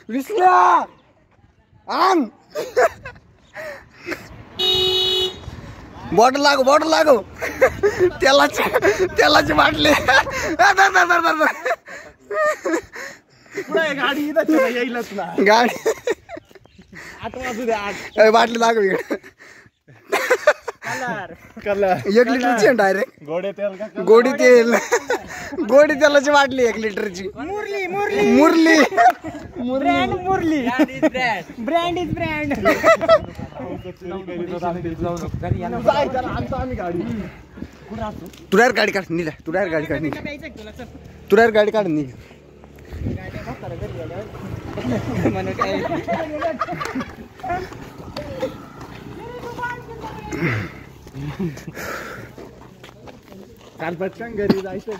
विसल्या आण बॉटल लागो तेलाची बाटली गाडी येईलच ना गाडी 8 वाजू द्या बाटली लागो इकडे कलर 1 लिटरची डायरेक्ट गोडी तेलाची बाटली 1 लिटरची मुरली ब्रँड इज ब्रँड तुझ्यावर गाडी काढ निघ तुझ्यावर गाडी काढ निघ काल पटकन घरी जायचं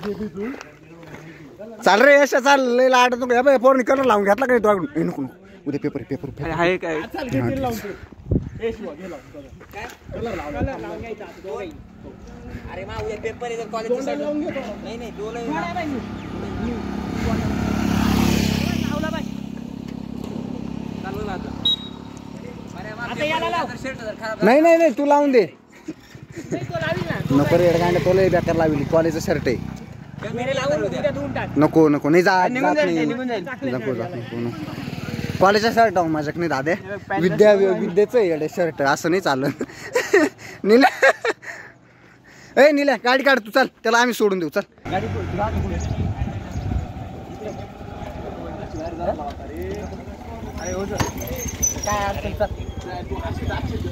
चाल रे यशा चाल लय लाट नको पोरनी कलर लावून घेतला काय तो नको उद्या पेपर आहे काय अरे मा उद्या पेपर आहे कॉलेज नाही दोन नाही तू लावून दे नको रे गांड तोला बेकार लावली कॉलेजचं शर्ट आहे नको नाही जा नको कॉलेजचा शर्ट आहो माझ्याक नाही दादे विद्याचं आहे शर्ट असं नाही चालत नील्या गाडी काढ तू चल त्याला आम्ही सोडून देऊ चल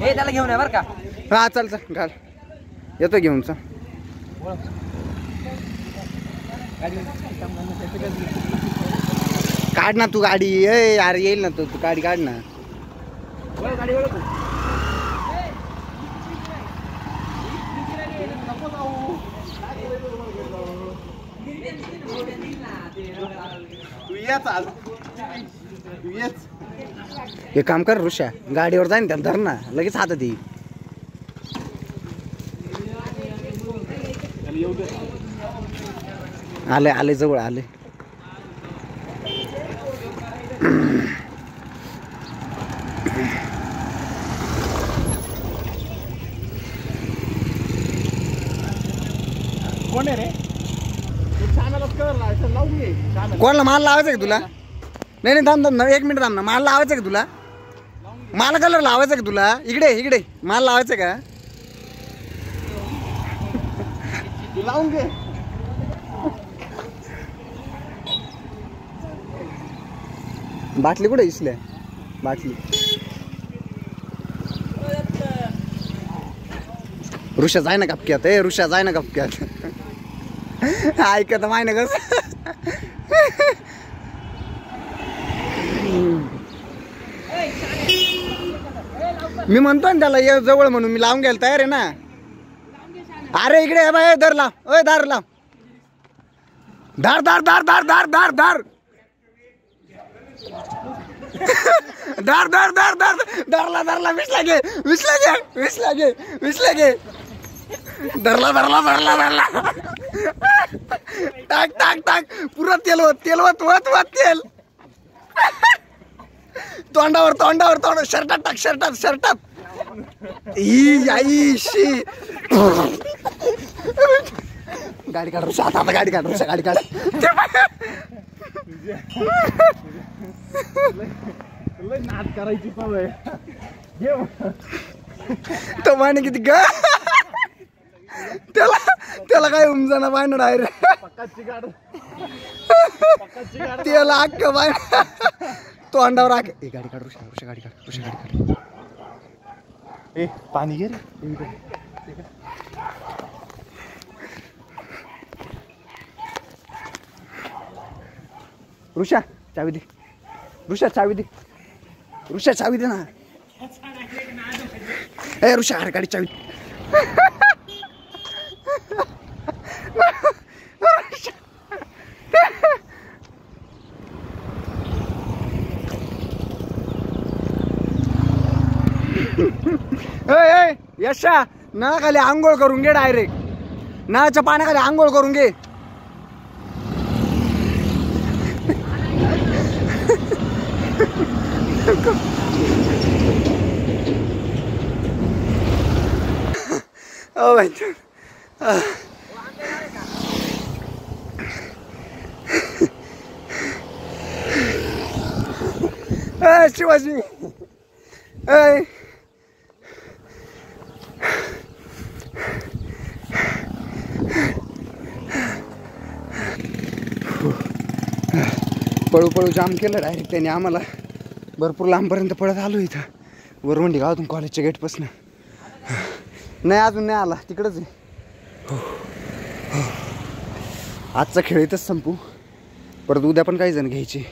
त्याला घेऊन आहे बरं का हा चल घाल येतो घेऊन चल काढ ना तू गाडी यार येईल ना तू गाडी काढ ना हे काम कर ऋषा गाडीवर जाईन त्याला धर ना लगेच हातात येईल आले जवळ आले कोण आहे रे लावून घे कोणाला माल लावायचा का तुला नाही थांब 1 मिनिट थांब ना माल लावायचा का तुला माल कलर लावायचा का तुला इकडे माल लावायचा का लावून घे बाटली कुठे इसल्या बाटली ऋषा जाय ना कपक्यात ऋषा जाय ना कपक्यात ऐकत माय ना कस मी म्हणतो ना त्याला ये जवळ म्हणून मी लावून घ्यायला तयार आहे ना अरे इकडे बाय धर लाव दार लाव धार धार धार धार धार धार धार धार धार धार धार धरला 20 लागे धरला टाक पुरा तेल तेल तोंडावर शर्टात शी गाडी काढ ऋषा आता गाडी काढ नाद करायची सवय तो माने किती ग त्याला काय उमजाना बायना डायरेक्ट त्याला अख्ख बाय तोंडावर गाडी काढ ऋषा गाडी काढ पाणी घे रे ऋषा चावी दे, ऋषा चावी दे, ऋषा चावी दे ना. ए ऋषा अरे गाडी चावी. यशा नळाखाली आंघोळ करून घे डायरेक्ट. नळाच्या पाण्याखाली आंघोळ करून घे. शिवाजी पळू पळू जाम केलं डायरेक्ट त्याने आम्हाला. भरपूर लांबपर्यंत पळत आलो इथं वरवंडी गावातून कॉलेजच्या गेटपासून. नाही अजून नाही आला, तिकडंच आहे. आजचा खेळ इथंच संपू, परत उद्या पण काही जण घ्यायचे.